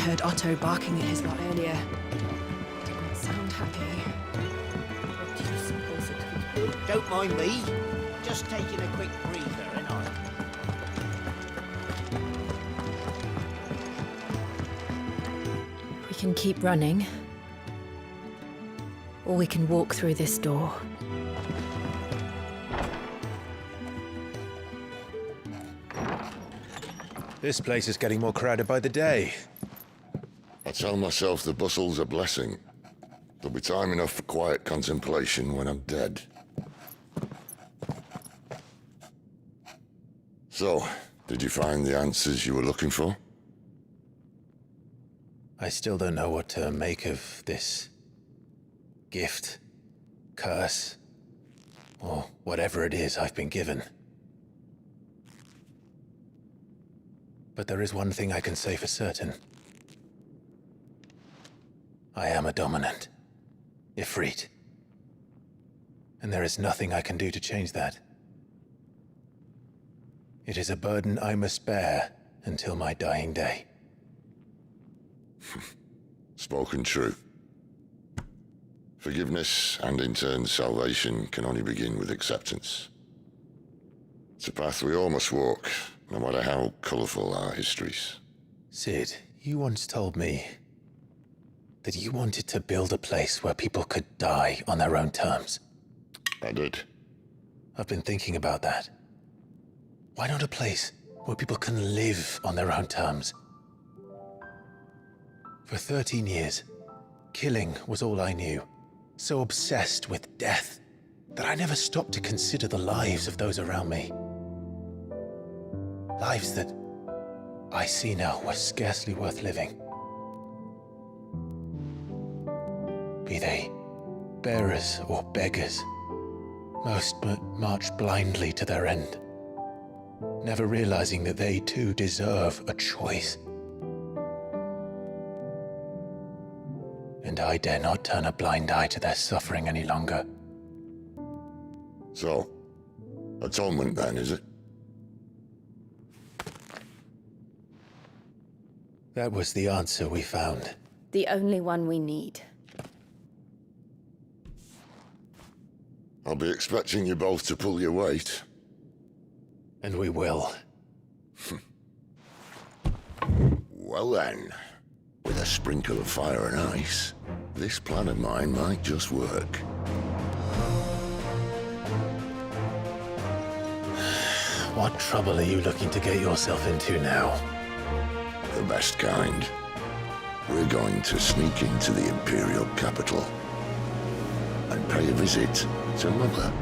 heard Otto barking at his lot earlier. Didn't sound happy. What do you suppose it could be? Don't mind me. Just taking a quick breather, ain't I? We can keep running. Or we can walk through this door. This place is getting more crowded by the day. I tell myself the bustle's a blessing. There'll be time enough for quiet contemplation when I'm dead. So, did you find the answers you were looking for? I still don't know what to make of this gift, curse, or whatever it is I've been given. But there is one thing I can say for certain. I am a dominant, Ifrit. And there is nothing I can do to change that. It is a burden I must bear until my dying day. Spoken true. Forgiveness, and in turn salvation, can only begin with acceptance. It's a path we all must walk, no matter how colourful our histories. Sid, you once told me that you wanted to build a place where people could die on their own terms. I did. I've been thinking about that. Why not a place where people can live on their own terms? For 13 years, killing was all I knew. So obsessed with death that I never stopped to consider the lives of those around me. Lives that I see now were scarcely worth living. Be they bearers or beggars, most but march blindly to their end, never realizing that they too deserve a choice. And I dare not turn a blind eye to their suffering any longer. So, atonement then, is it? That was the answer we found. The only one we need. I'll be expecting you both to pull your weight. And we will. Well then, with a sprinkle of fire and ice, this plan of mine might just work. What trouble are you looking to get yourself into now? The best kind. We're going to sneak into the Imperial capital and pay a visit to Mother.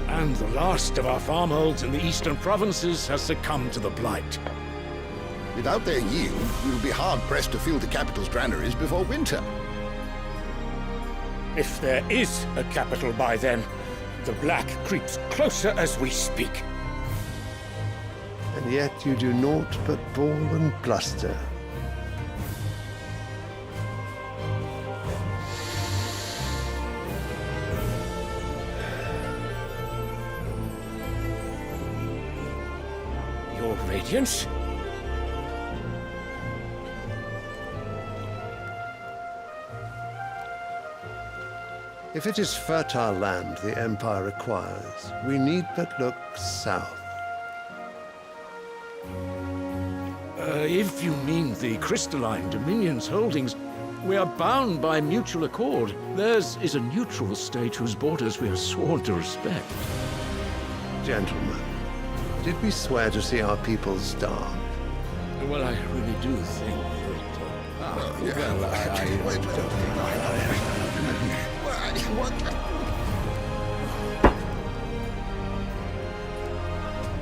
And the last of our farmholds in the eastern provinces has succumbed to the blight. Without their yield, we will be hard-pressed to fill the capital's granaries before winter. If there is a capital by then, the black creeps closer as we speak. And yet you do naught but bawl and bluster. Your Radiance? If it is fertile land the Empire requires, we need but look south. If you mean the crystalline Dominion's holdings, we are bound by mutual accord. Theirs is a neutral state whose borders we are sworn to respect. Gentlemen, did we swear to see our people starve? Well, I really do think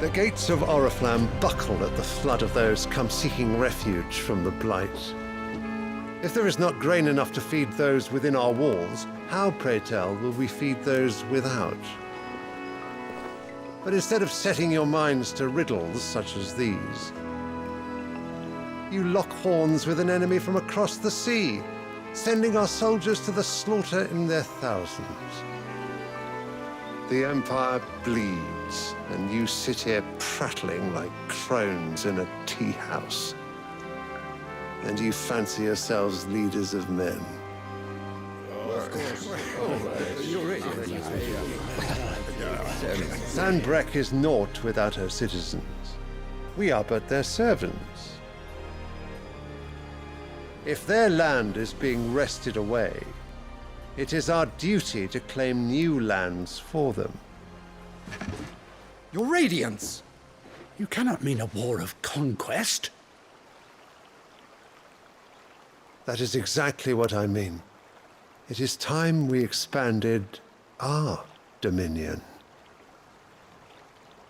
The gates of Oriflamme buckle at the flood of those come seeking refuge from the Blight. If there is not grain enough to feed those within our walls, how, pray tell, will we feed those without? But instead of setting your minds to riddles such as these, you lock horns with an enemy from across the sea, sending our soldiers to the slaughter in their thousands. The Empire bleeds, and you sit here prattling like crones in a tea house. And you fancy yourselves leaders of men. Sandbreck is naught without her citizens. We are but their servants. If their land is being wrested away, it is our duty to claim new lands for them. Your Radiance! You cannot mean a war of conquest. That is exactly what I mean. It is time we expanded our dominion.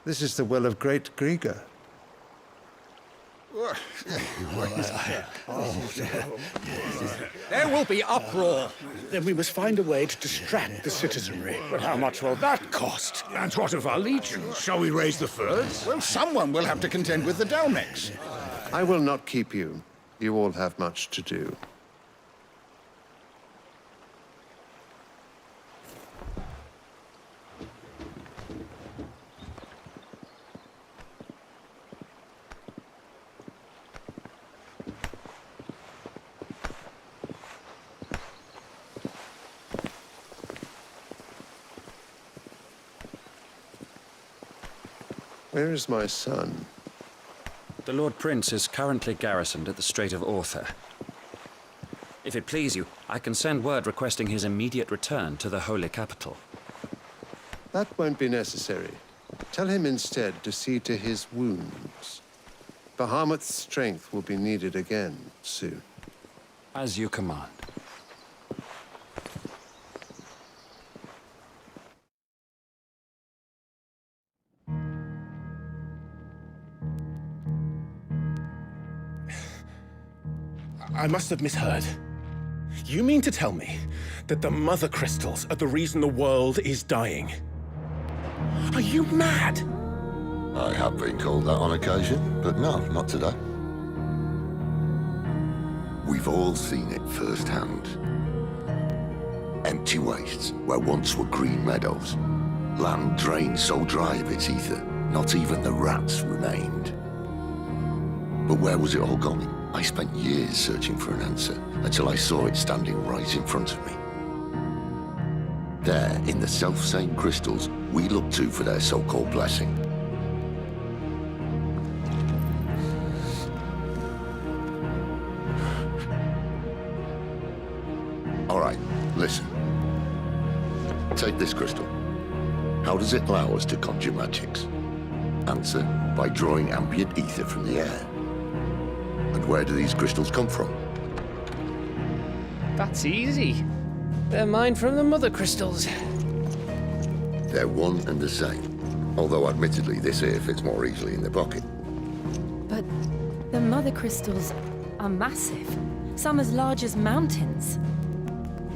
This is the will of great Grieger. There will be uproar. Then we must find a way to distract the citizenry. But how much will that cost? And what of our legions? Shall we raise the furs? Well, someone will have to contend with the Dalmex. I will not keep you. You all have much to do. Where is my son? The Lord Prince is currently garrisoned at the Strait of Arthur. If it please you, I can send word requesting his immediate return to the Holy Capital. That won't be necessary. Tell him instead to see to his wounds. Bahamut's strength will be needed again soon. As you command. I must have misheard. You mean to tell me that the Mother Crystals are the reason the world is dying? Are you mad? I have been called that on occasion, but no, not today. We've all seen it firsthand. Empty wastes where once were green meadows. Land drained so dry of its ether, not even the rats remained. But where was it all going? I spent years searching for an answer, until I saw it standing right in front of me. There, in the self-same crystals we look to for their so-called blessing. All right, listen. Take this crystal. How does it allow us to conjure magics? Answer, by drawing ambient ether from the air. And where do these crystals come from? That's easy. They're mined from the Mother Crystals. They're one and the same. Although admittedly this here fits more easily in the pocket. But the Mother Crystals are massive. Some as large as mountains.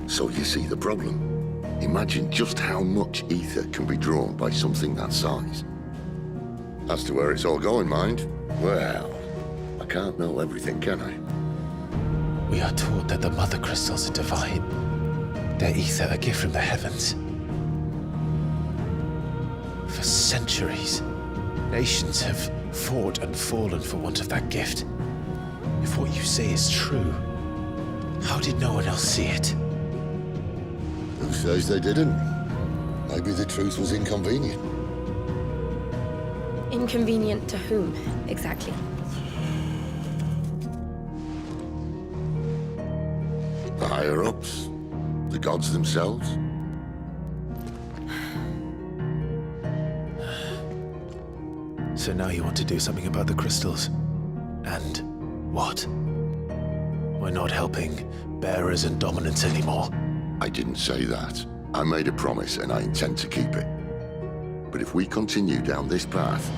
So you see the problem. Imagine just how much ether can be drawn by something that size. As to where it's all going, mind, well, I can't know everything, can I? We are taught that the Mother Crystals are divine. Their ether a gift from the heavens. For centuries, nations have fought and fallen for want of that gift. If what you say is true, how did no one else see it? Who says they didn't? Maybe the truth was inconvenient. Inconvenient to whom, exactly? The higher-ups? The gods themselves? So now you want to do something about the crystals? And what? We're not helping bearers and dominants anymore. I didn't say that. I made a promise and I intend to keep it. But if we continue down this path,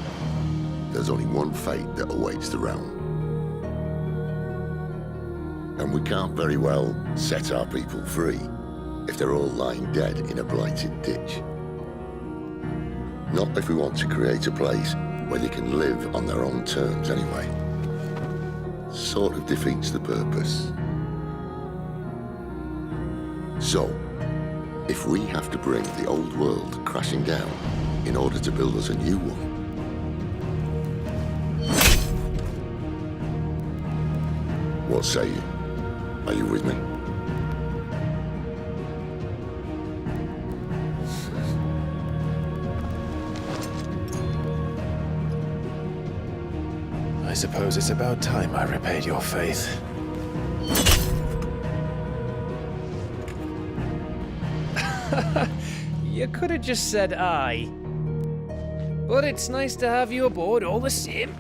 there's only one fate that awaits the realm. And we can't very well set our people free if they're all lying dead in a blighted ditch. Not if we want to create a place where they can live on their own terms anyway. Sort of defeats the purpose. So, if we have to bring the old world crashing down in order to build us a new one, what say you? Are you with me? I suppose it's about time I repaid your faith. You could have just said aye. But it's nice to have you aboard all the same.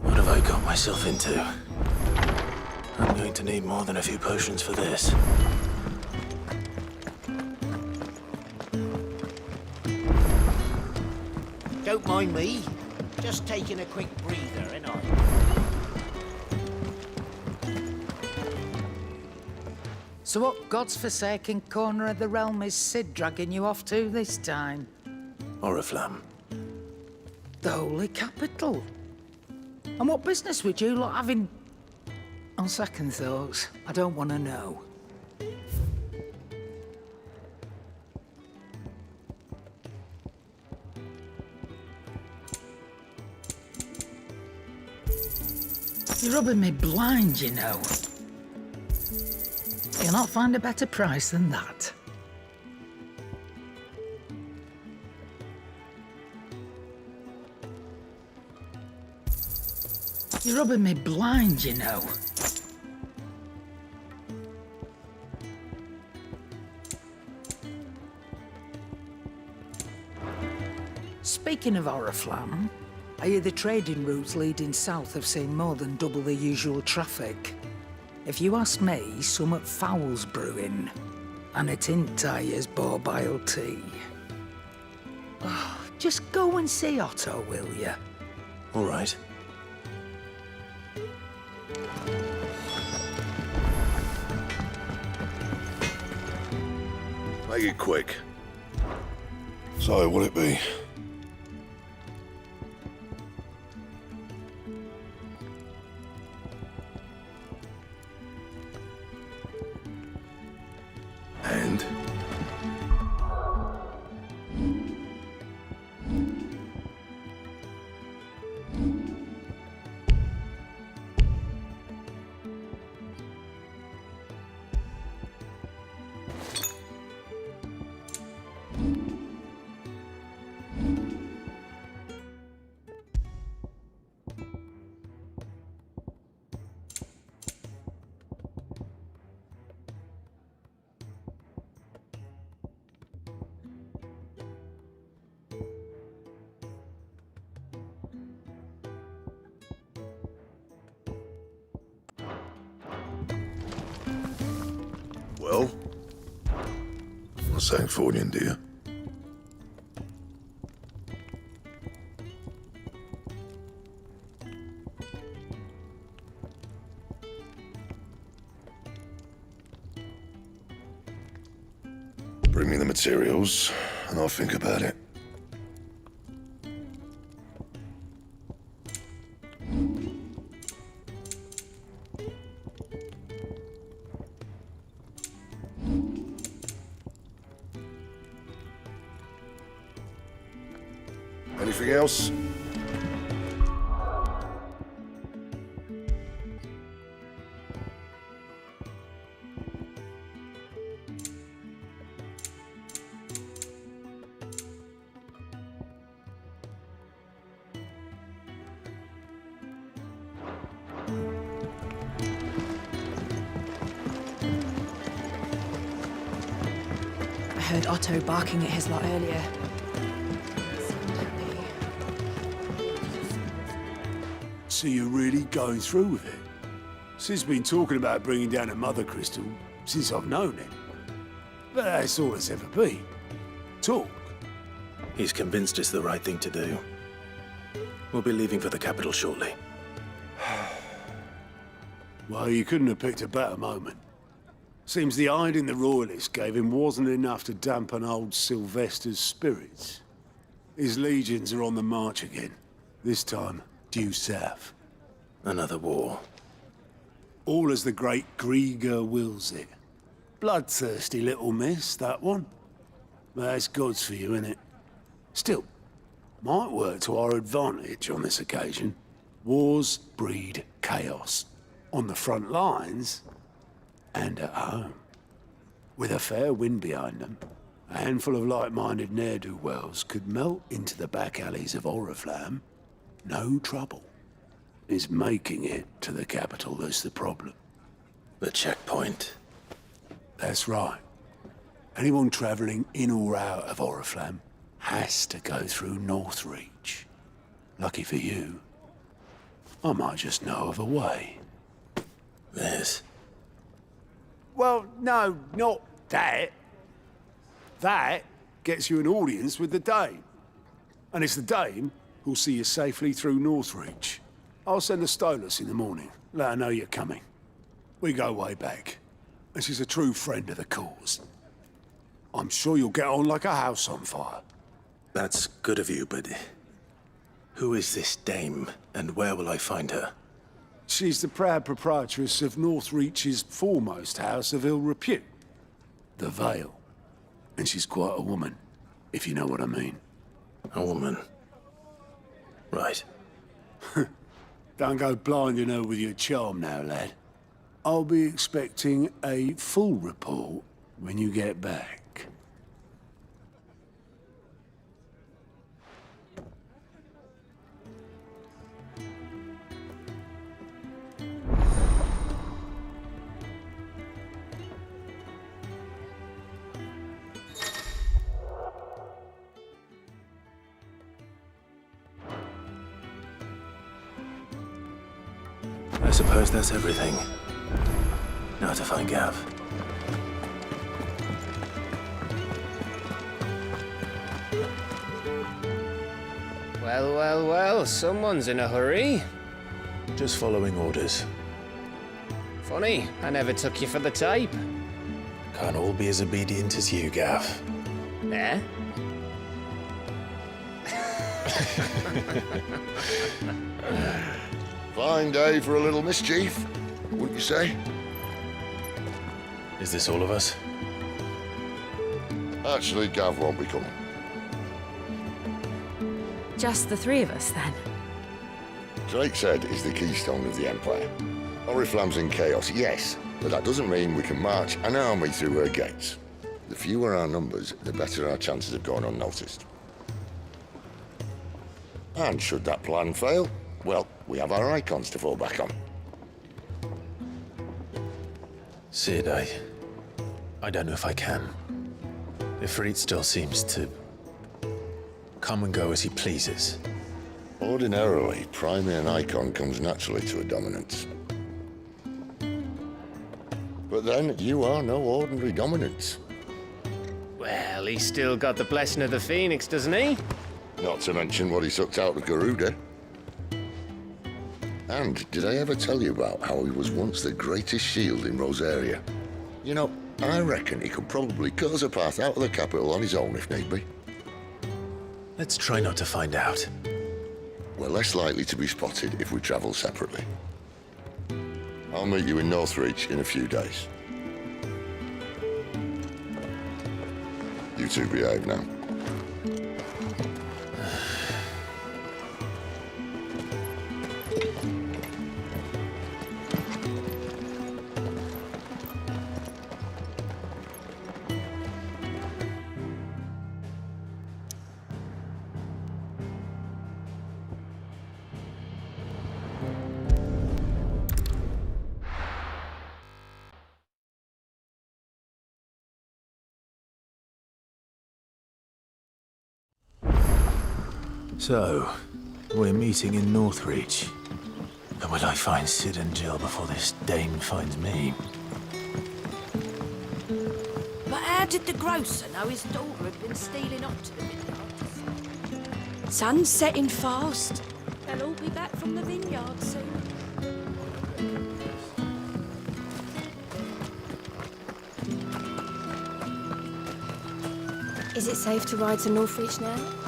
What have I got myself into? I'm going to need more than a few potions for this. Don't mind me. Just taking a quick breather, ain't I? So what God's forsaken corner of the realm is Sid dragging you off to this time? Oriflamme. The Holy Capital. And what business would you lot have in... On second thoughts, I don't want to know. You're rubbing me blind, you know. You'll not find a better price than that. You're rubbing me blind, you know. Speaking of Oriflamme, I hear the trading routes leading south have seen more than double the usual traffic. If you ask me, somewhat foul's brewing. And it ain't Tyre's borbile tea. Oh, just go and see Otto, will you? All right. Make it quick. So, will it be? And? Well? What's saying for you, dear? Bring me the materials, and I'll think about it. Anything else? I heard Otto barking at his lot earlier. So you're really going through with it? Sid's been talking about bringing down a mother crystal since I've known him. But that's all it's ever been. Talk. He's convinced it's the right thing to do. We'll be leaving for the capital shortly. Well, you couldn't have picked a better moment. Seems the hiding the Royalists gave him wasn't enough to dampen old Sylvester's spirits. His legions are on the march again. This time, due south. Another war. All as the great Grieger wills it. Bloodthirsty little miss, that one. But that's God's for you, innit? Still, might work to our advantage on this occasion. Wars breed chaos. On the front lines, and at home. With a fair wind behind them, a handful of like-minded ne'er-do-wells could melt into the back alleys of Oriflamme. No trouble. It's making it to the capital that's the problem. The checkpoint. That's right. Anyone travelling in or out of Oriflamme has to go through Northreach. Lucky for you, I might just know of a way. This? Well, no, not that. That gets you an audience with the Dame. And it's the Dame who'll see you safely through Northreach. I'll send a Stolas in the morning. Let her know you're coming. We go way back. And she's a true friend of the cause. I'm sure you'll get on like a house on fire. That's good of you, but... who is this dame, and where will I find her? She's the proud proprietress of Northreach's foremost house of ill repute, the Vale. And she's quite a woman, if you know what I mean. A woman? Right. Don't go blinding her with your charm now, lad. I'll be expecting a full report when you get back. I suppose that's everything. Now to find Gav. Well, well, well, someone's in a hurry. Just following orders. Funny, I never took you for the type. Can't all be as obedient as you, Gav. Eh? Fine day for a little mischief, wouldn't you say? Is this all of us? Actually, Gav won't be coming. Just the three of us, then? Drake's Head is the keystone of the Empire. Oriflamme's in chaos, yes, but that doesn't mean we can march an army through her gates. The fewer our numbers, the better our chances of going unnoticed. And should that plan fail, well, we have our icons to fall back on. Sid, I don't know if I can. Ifrit still seems to come and go as he pleases. Ordinarily, priming an icon comes naturally to a dominance. But then, you are no ordinary dominance. Well, he's still got the blessing of the Phoenix, doesn't he? Not to mention what he sucked out of Garuda. And did I ever tell you about how he was once the greatest shield in Rosaria? You know, I reckon he could probably cut us a path out of the capital on his own if need be. Let's try not to find out. We're less likely to be spotted if we travel separately. I'll meet you in Northreach in a few days. You two behave now. So, we're meeting in Northreach. And will I find Sid and Jill before this dame finds me? But how did the grocer know his daughter had been stealing up to the midnight? Sun's setting fast. They'll all be back from the vineyard soon. Is it safe to ride to Northreach now?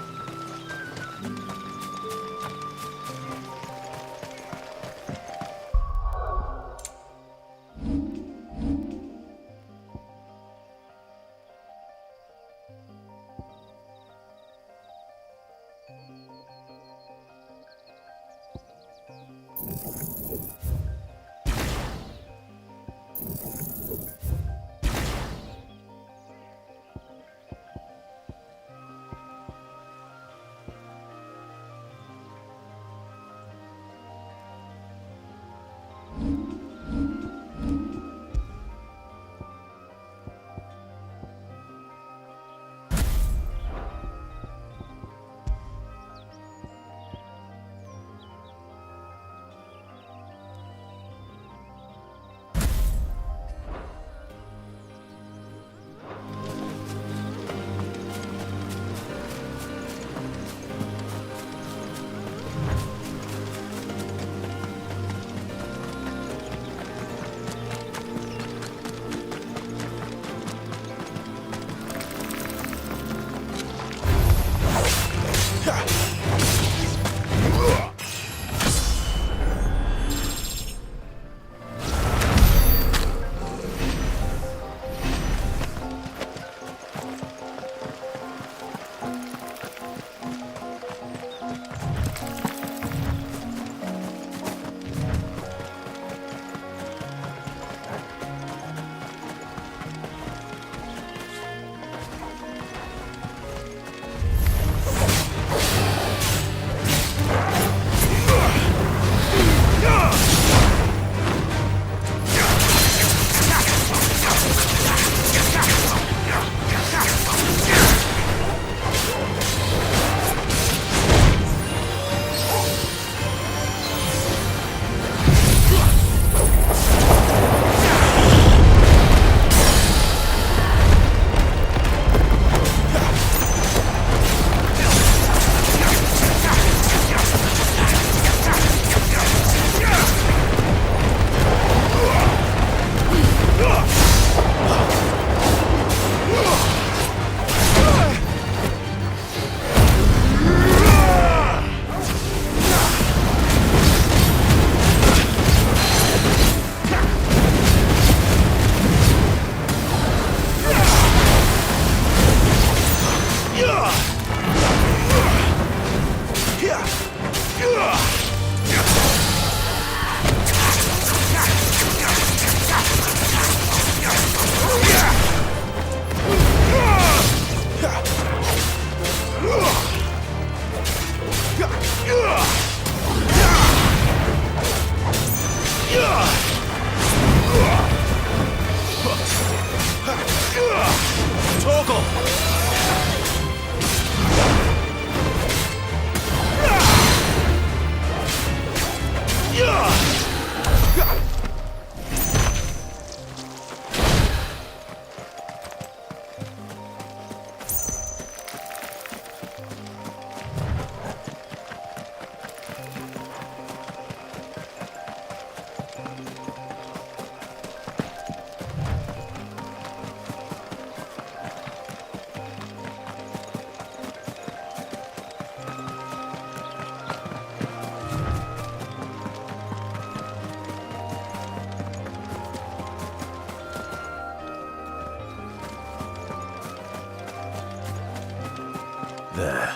There.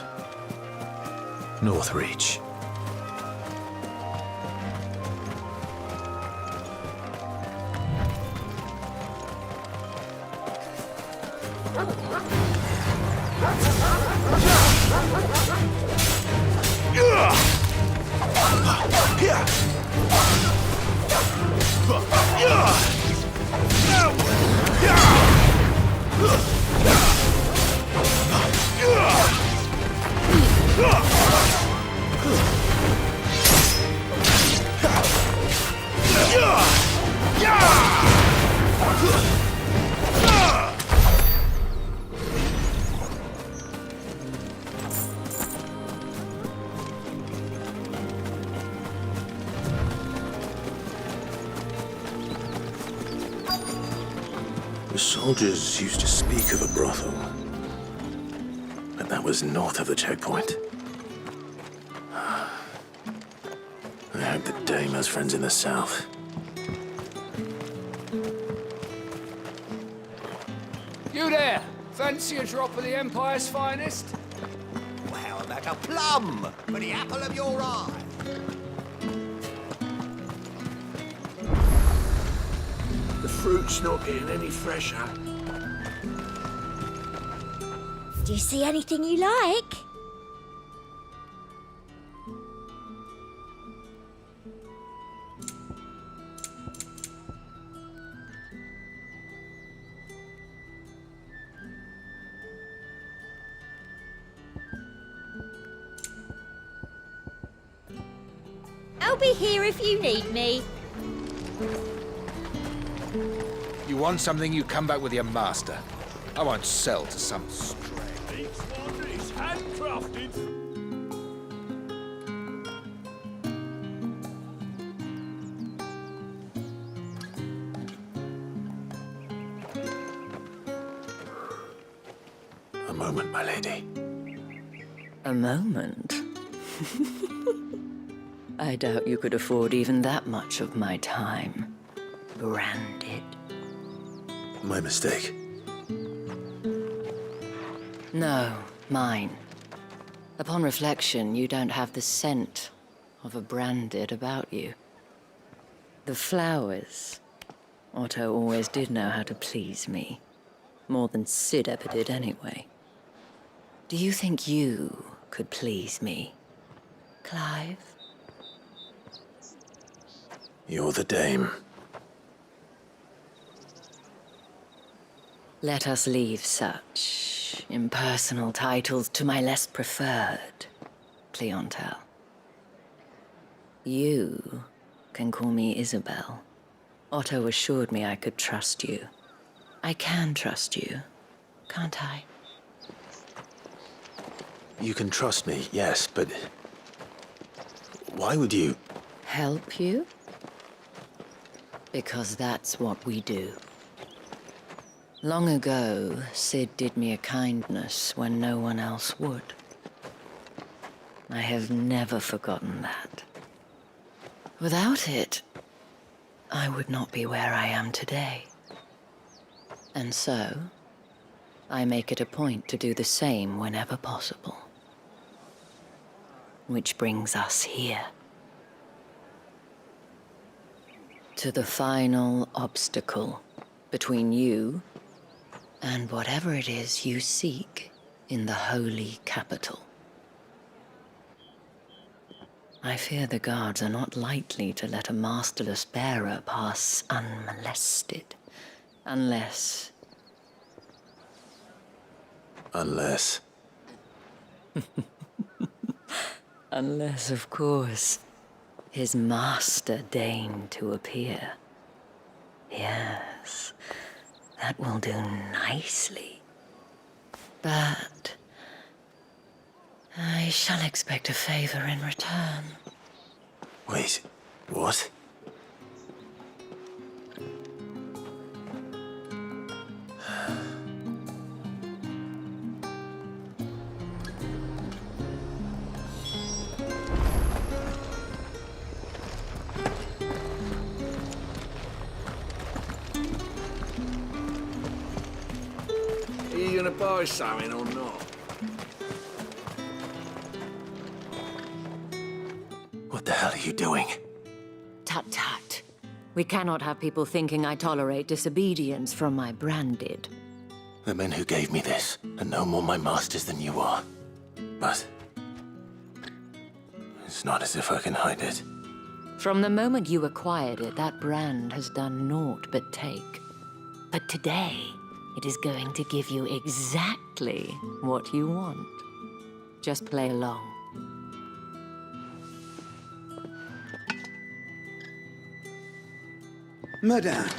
Northreach. The soldiers used to speak of a brothel, but that was north of the checkpoint. I hope the dame has friends in the south. You there! Fancy a drop of the Empire's finest? Well, how about a plum for the apple of your eye? The fruit's not getting any fresher. Do you see anything you like? I'll be here if you need me. You want something, you come back with your master. I won't sell to some stray. Each one is handcrafted. A moment, my lady. A moment? I doubt you could afford even that much of my time. Branded. My mistake. No, mine. Upon reflection, you don't have the scent of a branded about you. The flowers. Otto always did know how to please me. More than Sid ever did anyway. Do you think you could please me, Clive? You're the dame. Let us leave such impersonal titles to my less preferred clientele. You can call me Isabel. Otto assured me I could trust you. I can trust you, can't I? You can trust me, yes, but why would you? Help you? Because that's what we do. Long ago, Sid did me a kindness when no one else would. I have never forgotten that. Without it, I would not be where I am today. And so, I make it a point to do the same whenever possible. Which brings us here. To the final obstacle between you and whatever it is you seek in the holy capital. I fear the guards are not likely to let a masterless bearer pass unmolested. Unless... Unless... Unless, of course, his master deigned to appear. Yes, that will do nicely. But I shall expect a favor in return. Wait, what? Are you gonna buy something or not? What the hell are you doing? Tut tut. We cannot have people thinking I tolerate disobedience from my branded. The men who gave me this are no more my masters than you are. But it's not as if I can hide it. From the moment you acquired it, that brand has done naught but take. But today, it is going to give you exactly what you want. Just play along. Madame,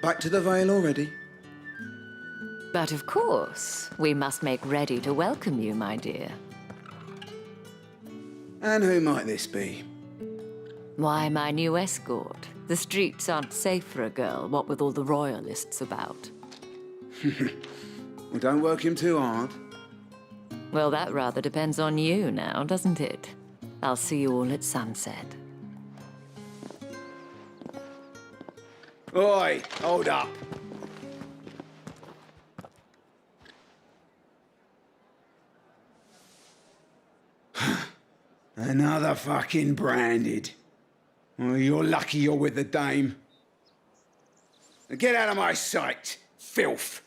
back to the Vale already? But of course, we must make ready to welcome you, my dear. And who might this be? Why, my new escort. The streets aren't safe for a girl, what with all the royalists about. Well, don't work him too hard. Well, that rather depends on you now, doesn't it? I'll see you all at sunset. Oi, hold up. Another fucking branded. Well, you're lucky you're with the dame. Now get out of my sight, filth.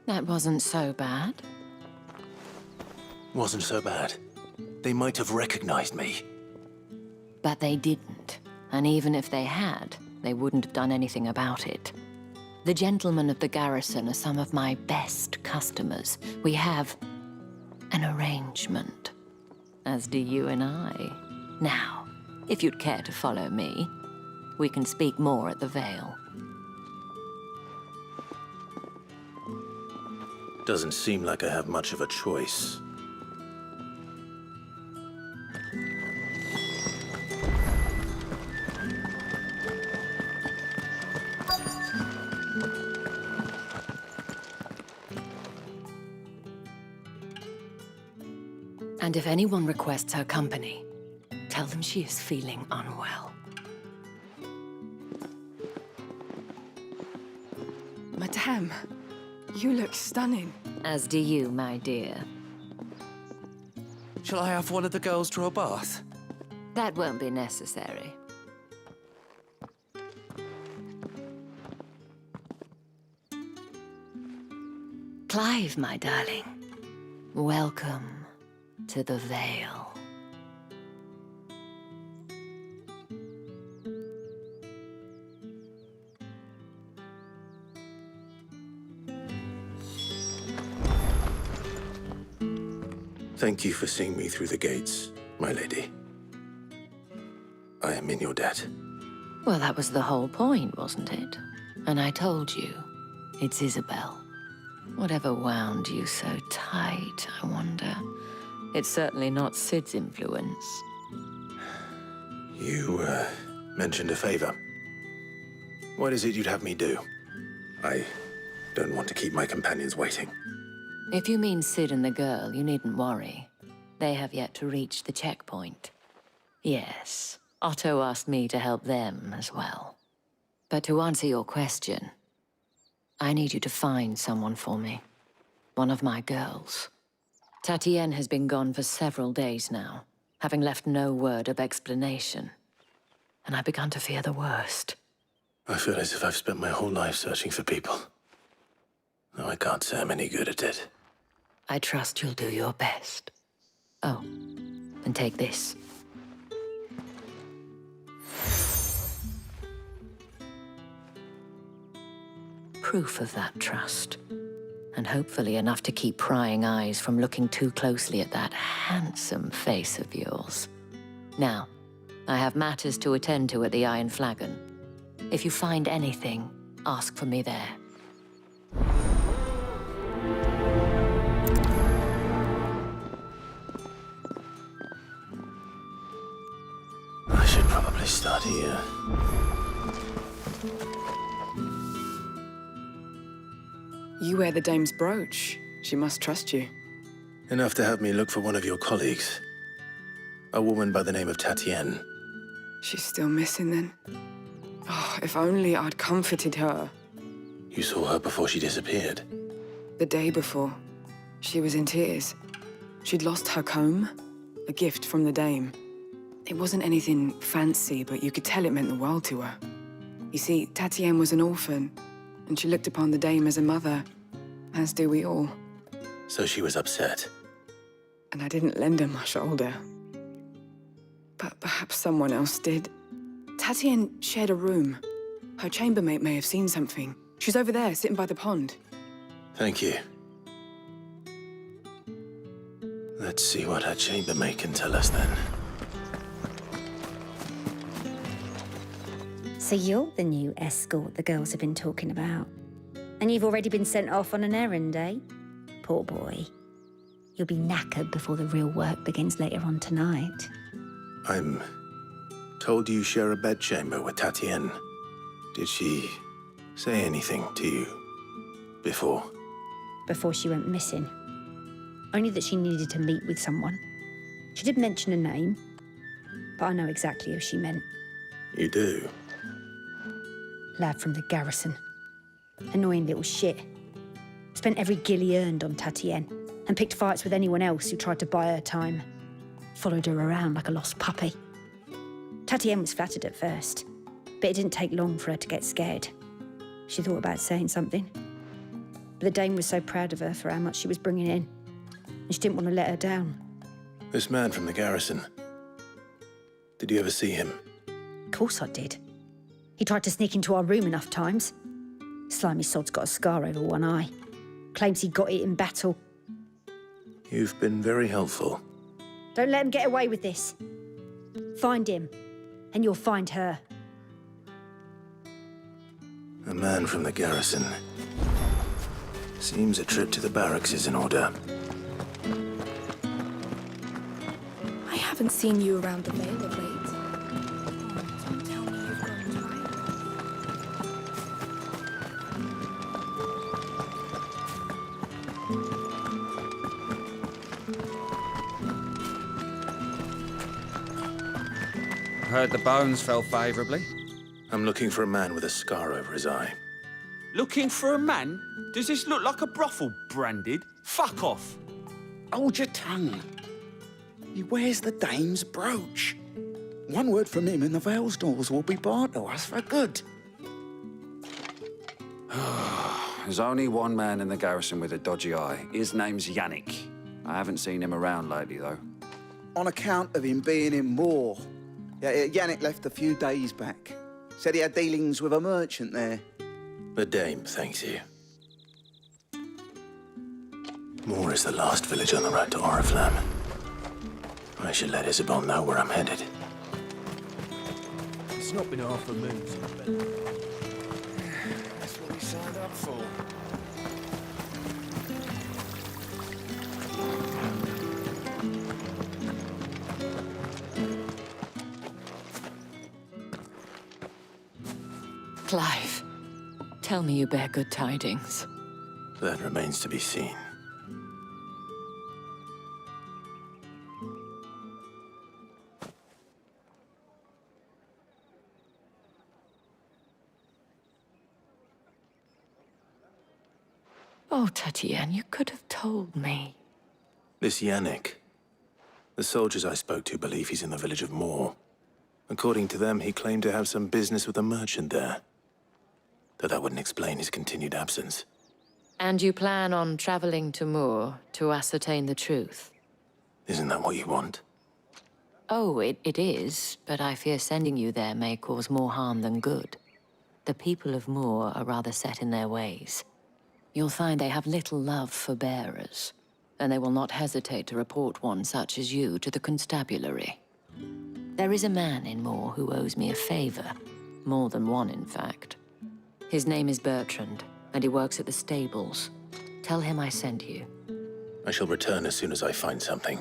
That wasn't so bad. Wasn't so bad. They might have recognized me. But they didn't. And even if they had, they wouldn't have done anything about it. The gentlemen of the garrison are some of my best customers. We have an arrangement, as do you and I. Now, if you'd care to follow me, we can speak more at the Vale. Doesn't seem like I have much of a choice. And if anyone requests her company, tell them she is feeling unwell. Madame, you look stunning. As do you, my dear. Shall I have one of the girls draw a bath? That won't be necessary. Clive, my darling. Welcome to the Vale. Thank you for seeing me through the gates, my lady. I am in your debt. Well, that was the whole point, wasn't it? And I told you, it's Isabel. Whatever wound you so tight, I wonder. It's certainly not Sid's influence. You, mentioned a favor. What is it you'd have me do? I don't want to keep my companions waiting. If you mean Sid and the girl, you needn't worry. They have yet to reach the checkpoint. Yes, Otto asked me to help them as well. But to answer your question, I need you to find someone for me. One of my girls. Tatienne has been gone for several days now, having left no word of explanation. And I've begun to fear the worst. I feel as if I've spent my whole life searching for people. Though I can't say I'm any good at it. I trust you'll do your best. Oh, and take this. Proof of that trust. And hopefully enough to keep prying eyes from looking too closely at that handsome face of yours. Now, I have matters to attend to at the Iron Flagon. If you find anything, ask for me there. I should probably start here. You wear the dame's brooch. She must trust you. Enough to have me look for one of your colleagues. A woman by the name of Tatienne. She's still missing then. Oh, if only I'd comforted her. You saw her before she disappeared. The day before, she was in tears. She'd lost her comb, a gift from the dame. It wasn't anything fancy, but you could tell it meant the world to her. You see, Tatienne was an orphan, and she looked upon the dame as a mother, as do we all. So she was upset. And I didn't lend her my shoulder. But perhaps someone else did. Tatienne shared a room. Her chambermaid may have seen something. She's over there, sitting by the pond. Thank you. Let's see what her chambermaid can tell us then. So you're the new escort the girls have been talking about. And you've already been sent off on an errand, eh? Poor boy. You'll be knackered before the real work begins later on tonight. I'm told you share a bedchamber with Tatienne. Did she say anything to you before? Before she went missing. Only that she needed to meet with someone. She did mention a name, but I know exactly who she meant. You do? Lad from the garrison. Annoying little shit. Spent every guil he earned on Tatienne, and picked fights with anyone else who tried to buy her time. Followed her around like a lost puppy. Tatienne was flattered at first, but it didn't take long for her to get scared. She thought about saying something. But the Dame was so proud of her for how much she was bringing in, and she didn't want to let her down. This man from the garrison. Did you ever see him? Of course I did. He tried to sneak into our room enough times. Slimy sod's got a scar over one eye. Claims he got it in battle. You've been very helpful. Don't let him get away with this. Find him, and you'll find her. A man from the garrison. Seems a trip to the barracks is in order. I haven't seen you around the Vale of late. Heard the bones fell favourably. I'm looking for a man with a scar over his eye. Looking for a man? Does this look like a brothel, Branded? Fuck off. Hold your tongue. He wears the Dame's brooch. One word from him and the Vale's doors will be barred to us for good. There's only one man in the garrison with a dodgy eye. His name's Yannick. I haven't seen him around lately, though. On account of him being in war. Yeah, Yannick left a few days back. Said he had dealings with a merchant there. The Dame thanks you. Moor is the last village on the road to Oriflamme. I should let Isabel know where I'm headed. It's not been half a moon. That's what we signed up for. Clive, tell me you bear good tidings. That remains to be seen. Oh, Tatienne, you could have told me. This Yannick. The soldiers I spoke to believe he's in the village of Moor. According to them, he claimed to have some business with a merchant there. Though that wouldn't explain his continued absence. And you plan on traveling to Moor to ascertain the truth? Isn't that what you want? Oh, it is, but I fear sending you there may cause more harm than good. The people of Moor are rather set in their ways. You'll find they have little love for bearers, and they will not hesitate to report one such as you to the constabulary. There is a man in Moor who owes me a favor. More than one, in fact. His name is Bertrand, and he works at the stables. Tell him I sent you. I shall return as soon as I find something.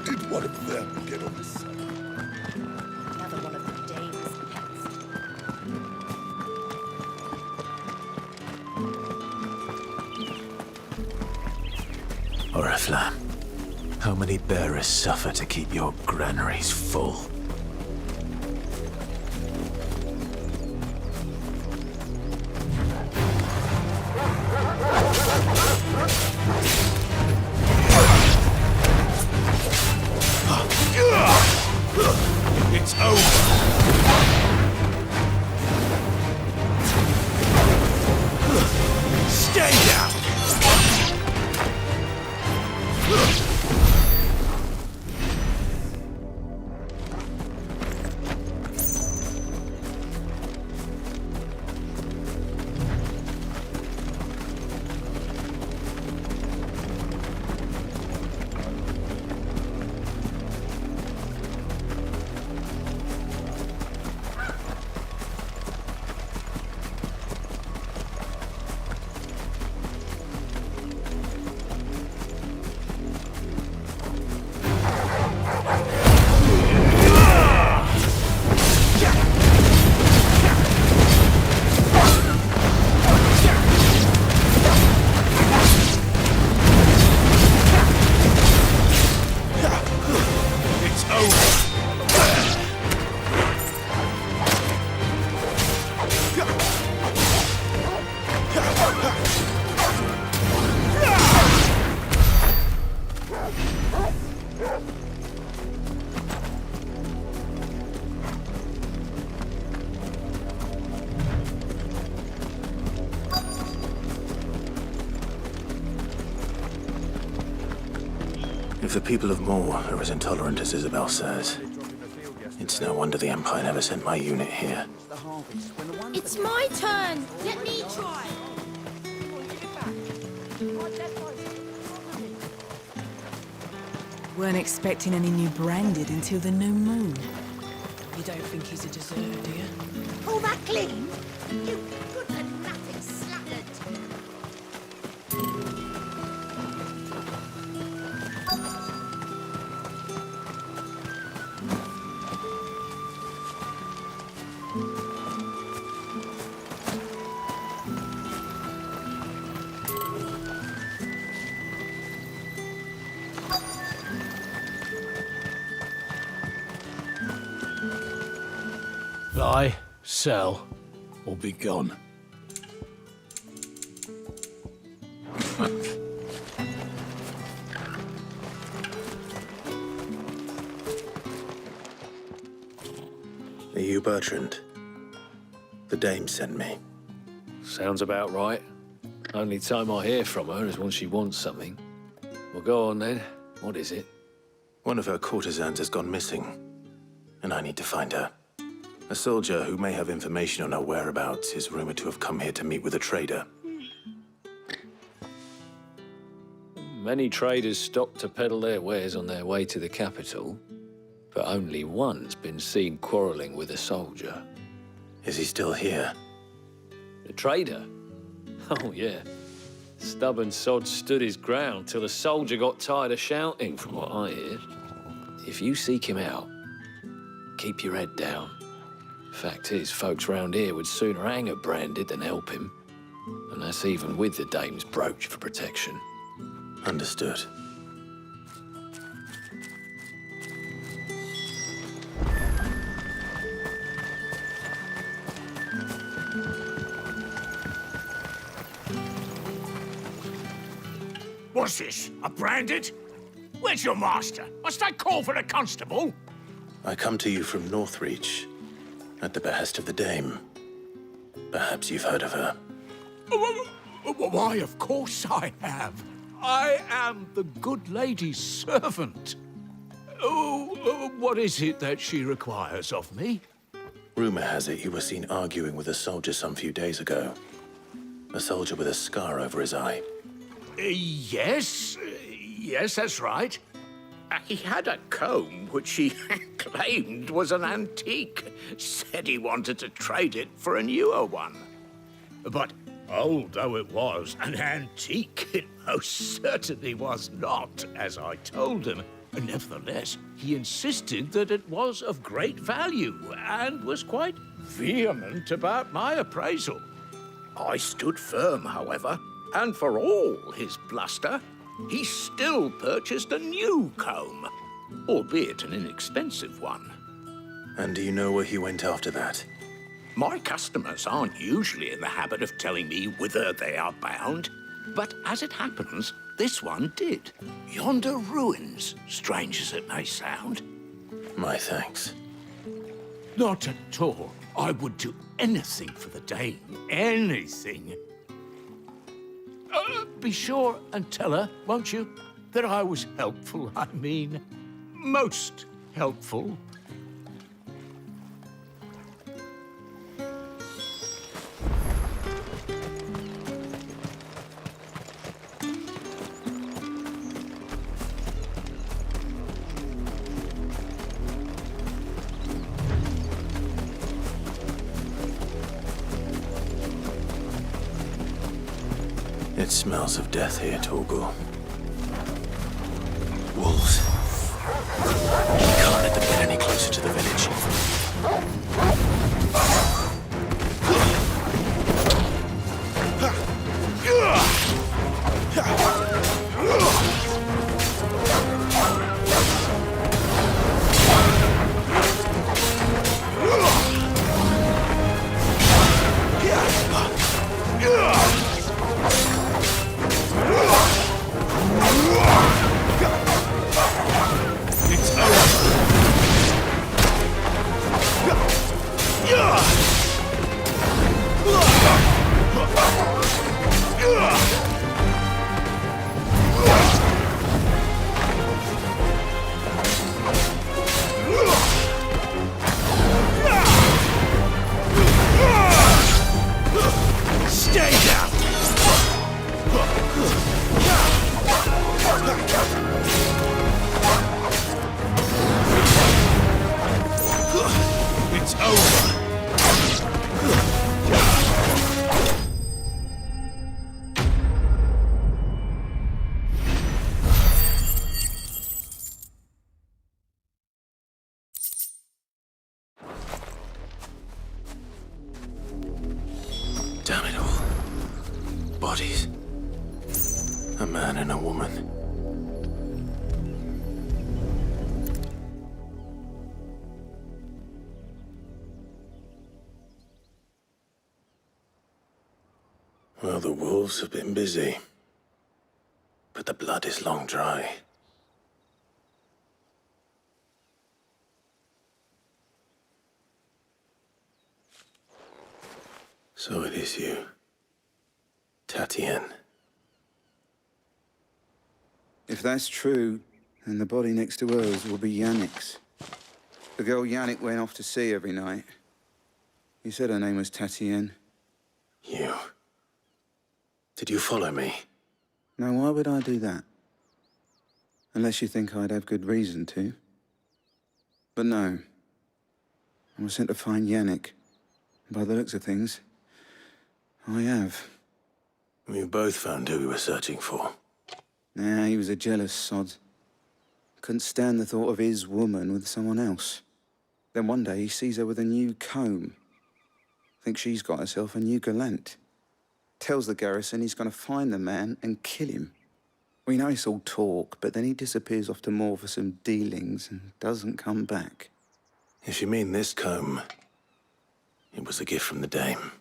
Did one of them get on this? Another one of the Dame's pets. Oriflamme, how many bearers suffer to keep your granaries full? It's over. Stay down. If the people of Moor are as intolerant as Isabel says, it's no wonder the Empire never sent my unit here. It's my turn. Let me try. Weren't expecting any new branded until the new moon. You don't think he's a deserter, do you? All that clean? You good for nothing sluggard. Buy, sell, or be gone. Are you Bertrand? The dame sent me. Sounds about right. Only time I hear from her is when she wants something. Well, go on then. What is it? One of her courtesans has gone missing, and I need to find her. A soldier who may have information on her whereabouts is rumored to have come here to meet with a trader. Many traders stop to peddle their wares on their way to the capital, but only one's been seen quarreling with a soldier. Is he still here? The trader? Oh, yeah. Stubborn sod stood his ground till the soldier got tired of shouting, from what I hear. If you seek him out, keep your head down. Fact is, folks round here would sooner hang a branded than help him. And that's even with the dame's brooch for protection. Understood. What's this? A branded? Where's your master? Must I call for a constable? I come to you from Northreach, at the behest of the dame. Perhaps you've heard of her. Why, of course I have. I am the good lady's servant. What is it that she requires of me? Rumor has it you were seen arguing with a soldier some few days ago. A soldier with a scar over his eye. Yes, that's right. He had a comb which he claimed was an antique. Said he wanted to trade it for a newer one. But old though it was, an antique it most certainly was not, as I told him. Nevertheless, he insisted that it was of great value and was quite vehement about my appraisal. I stood firm, however, and for all his bluster, he still purchased a new comb, albeit an inexpensive one. And do you know where he went after that? My customers aren't usually in the habit of telling me whither they are bound, but as it happens, this one did. Yonder ruins, strange as it may sound. My thanks. Not at all. I would do anything for the dame. Anything. Be sure and tell her, won't you, that I was helpful. I mean, most helpful. It smells of death here, Torgal. Wolves. We can't let them get any closer to the village. Damn it all. Bodies. A man and a woman. Well, the wolves have been busy. But the blood is long dry. So it is you, Tatienne. If that's true, then the body next to hers will be Yannick's. The girl Yannick went off to see every night. You said her name was Tatienne. You. Did you follow me? Now, why would I do that? Unless you think I'd have good reason to. But no. I was sent to find Yannick. By the looks of things, I have. We both found who we were searching for. Nah, he was a jealous sod. Couldn't stand the thought of his woman with someone else. Then one day he sees her with a new comb. Thinks she's got herself a new gallant. Tells the garrison he's gonna find the man and kill him. We know it's all talk, but then he disappears off to Moor for some dealings and doesn't come back. If you mean this comb, it was a gift from the dame.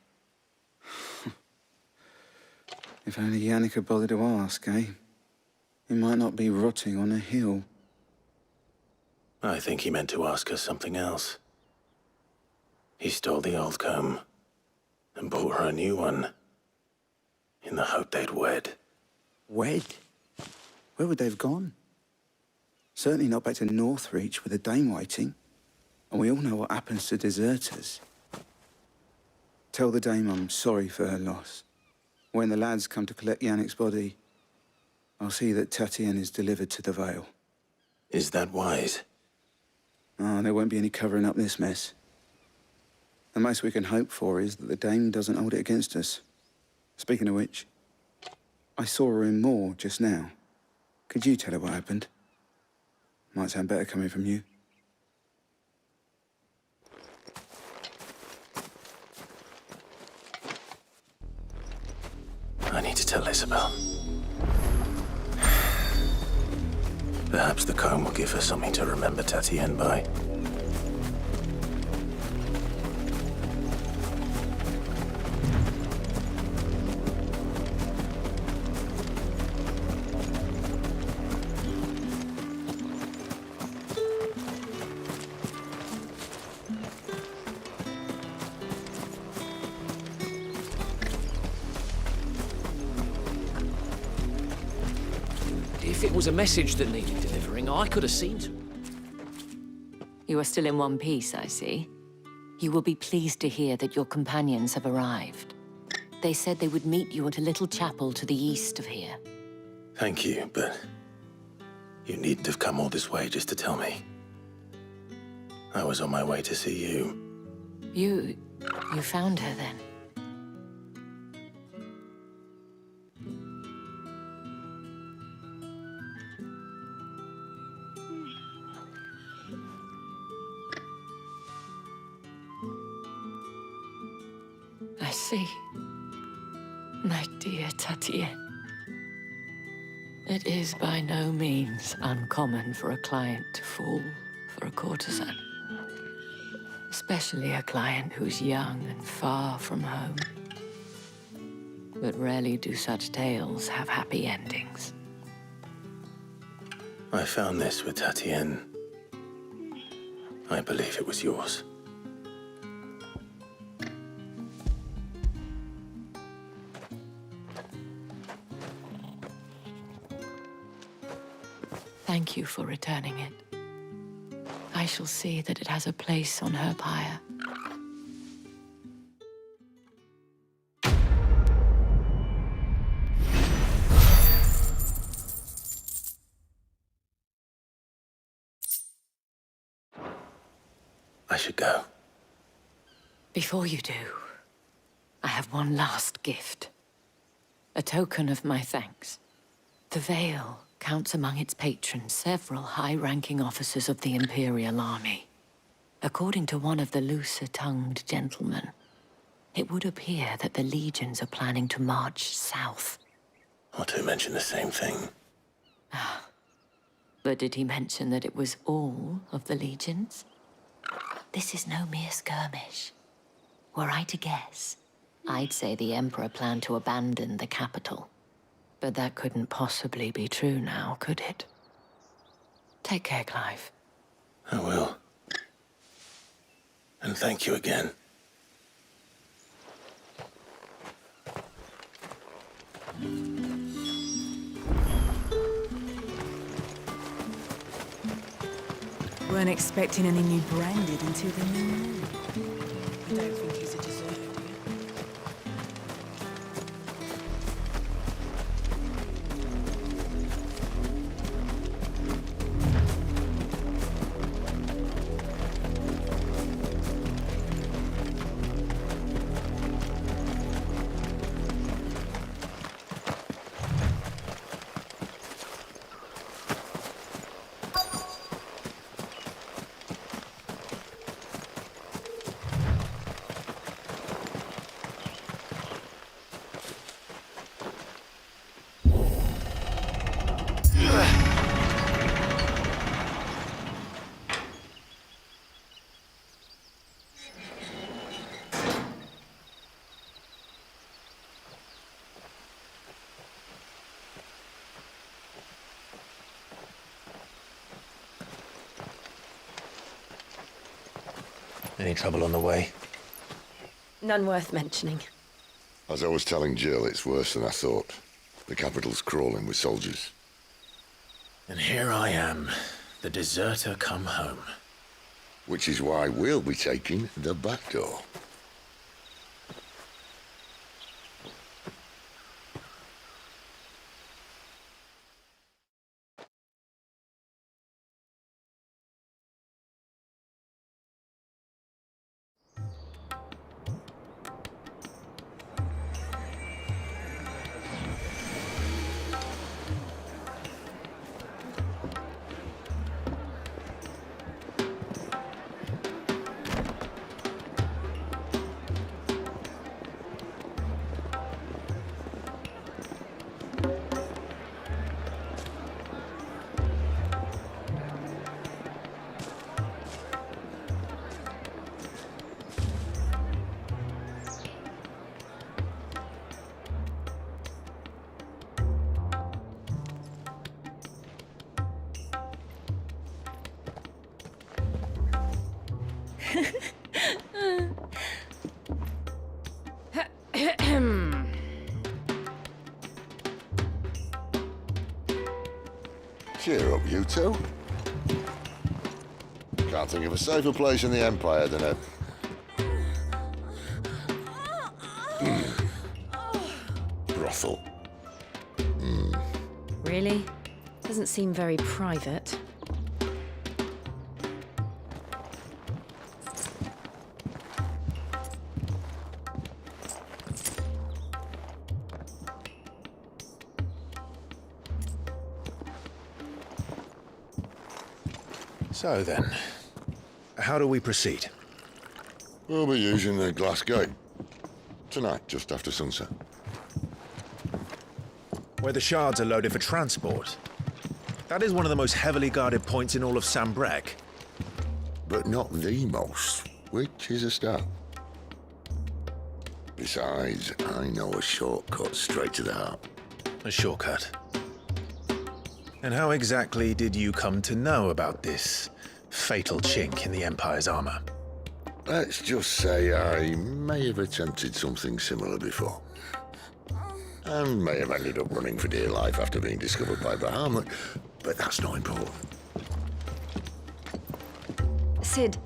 If only Yannick had bothered to ask, eh? He might not be rotting on a hill. I think he meant to ask us something else. He stole the old comb and bought her a new one in the hope they'd wed. Wed? Where would they have gone? Certainly not back to Northreach with a dame waiting. And we all know what happens to deserters. Tell the dame I'm sorry for her loss. When the lads come to collect Yannick's body, I'll see that Tatienne is delivered to the Vale. Is that wise? Oh, there won't be any covering up this mess. The most we can hope for is that the dame doesn't hold it against us. Speaking of which, I saw her in Moor just now. Could you tell her what happened? Might sound better coming from you. I need to tell Isabel. Perhaps the comb will give her something to remember Tatienne by. If it was a message that needed delivering, I could have seen to. You are still in one piece, I see. You will be pleased to hear that your companions have arrived. They said they would meet you at a little chapel to the east of here. Thank you, but you needn't have come all this way just to tell me. I was on my way to see you. You found her then? I see. My dear Tatienne. It is by no means uncommon for a client to fall for a courtesan. Especially a client who's young and far from home. But rarely do such tales have happy endings. I found this with Tatienne. I believe it was yours. Thank you for returning it. I shall see that it has a place on her pyre. I should go. Before you do, I have one last gift. A token of my thanks. The Vale counts among its patrons several high-ranking officers of the Imperial Army. According to one of the looser-tongued gentlemen, it would appear that the legions are planning to march south. Otto mentioned the same thing. But did he mention that it was all of the legions? This is no mere skirmish. Were I to guess, I'd say the Emperor planned to abandon the capital. But that couldn't possibly be true now, could it? Take care, Clive. I will. And thank you again. Weren't expecting any new branded until the new moon. You don't think he's a deserter, do you? Any trouble on the way? None worth mentioning. As I was telling Jill, it's worse than I thought. The capital's crawling with soldiers. And here I am, the deserter come home. Which is why we'll be taking the back door. Cheer up, you two. Can't think of a safer place in the Empire than a... brothel. Really? Doesn't seem very private. So then, how do we proceed? We'll be using the glass gate. Tonight, just after sunset. Where the shards are loaded for transport. That is one of the most heavily guarded points in all of Sambrec. But not the most, which is a start. Besides, I know a shortcut straight to the heart. A shortcut? And how exactly did you come to know about this fatal chink in the Empire's armor? Let's just say I may have attempted something similar before. And may have ended up running for dear life after being discovered by Bahamut, but that's not important. Sid,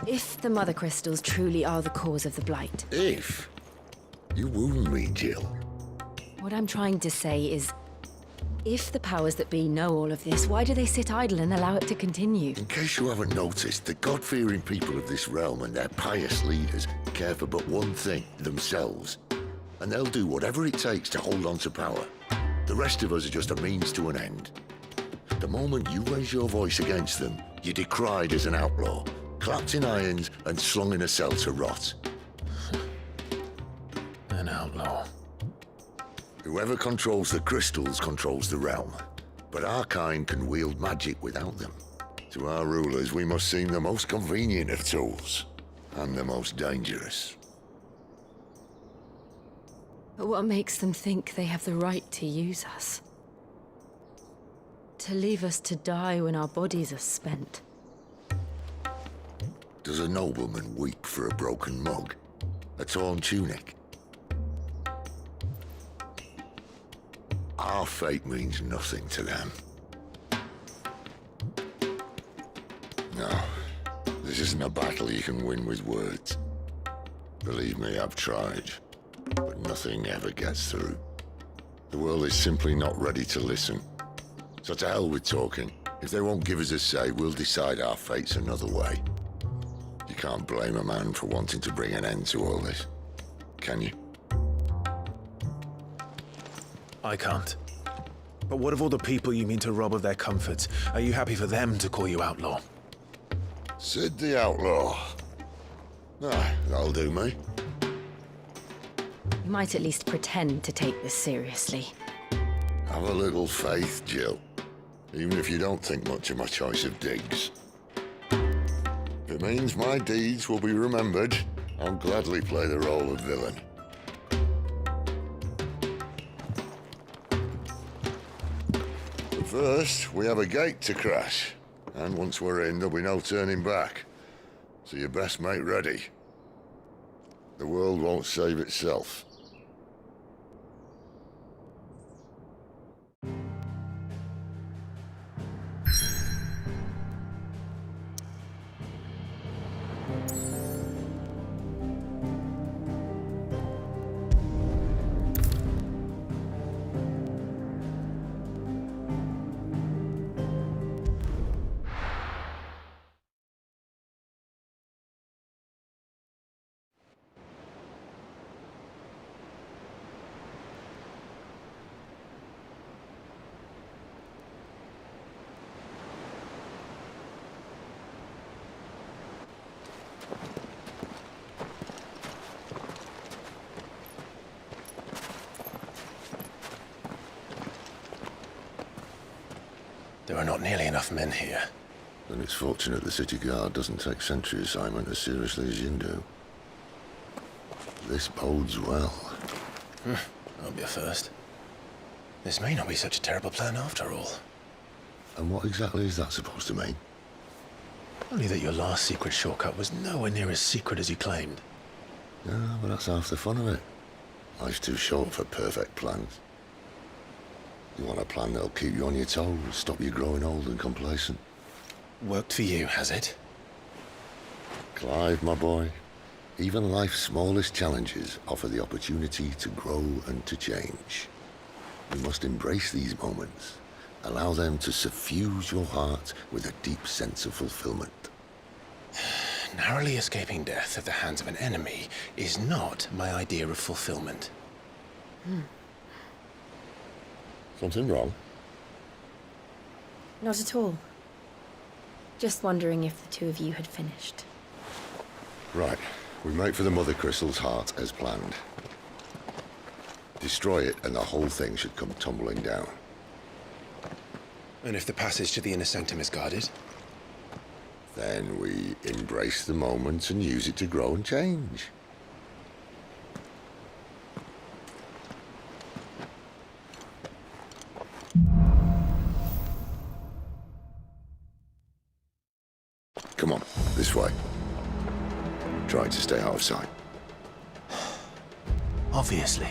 if the Mother Crystals truly are the cause of the Blight... If? You wound me, Jill. What I'm trying to say is, if the powers that be know all of this, why do they sit idle and allow it to continue? In case you haven't noticed, the God-fearing people of this realm and their pious leaders care for but one thing, themselves. And they'll do whatever it takes to hold on to power. The rest of us are just a means to an end. The moment you raise your voice against them, you're decried as an outlaw, clapped in irons and slung in a cell to rot. An outlaw. Whoever controls the crystals controls the realm. But our kind can wield magic without them. To our rulers, we must seem the most convenient of tools. And the most dangerous. But what makes them think they have the right to use us? To leave us to die when our bodies are spent? Does a nobleman weep for a broken mug? A torn tunic? Our fate means nothing to them. No, this isn't a battle you can win with words. Believe me, I've tried, but nothing ever gets through. The world is simply not ready to listen. So to hell with talking. If they won't give us a say, we'll decide our fates another way. You can't blame a man for wanting to bring an end to all this, can you? I can't. But what of all the people you mean to rob of their comforts? Are you happy for them to call you outlaw? Sid the Outlaw. Ah, that'll do me. You might at least pretend to take this seriously. Have a little faith, Jill. Even if you don't think much of my choice of digs. If it means my deeds will be remembered, I'll gladly play the role of villain. But first, we have a gate to crash. And once we're in, there'll be no turning back. So you best make ready. The world won't save itself. There are not nearly enough men here. Then it's fortunate the city guard doesn't take sentry assignment as seriously as you do. This bodes well. That'll be a first. This may not be such a terrible plan after all. And what exactly is that supposed to mean? Only that your last secret shortcut was nowhere near as secret as you claimed. Yeah, but that's half the fun of it. Life's too short for perfect plans. You want a plan that'll keep you on your toes, stop you growing old and complacent. Worked for you, has it? Clive, my boy, even life's smallest challenges offer the opportunity to grow and to change. You must embrace these moments. Allow them to suffuse your heart with a deep sense of fulfillment. Narrowly escaping death at the hands of an enemy is not my idea of fulfillment. Something wrong? Not at all. Just wondering if the two of you had finished. Right. We make for the Mother Crystal's heart as planned. Destroy it and the whole thing should come tumbling down. And if the passage to the inner sanctum is guarded? Then we embrace the moment and use it to grow and change. Come on, this way. Try to stay out of sight. Obviously.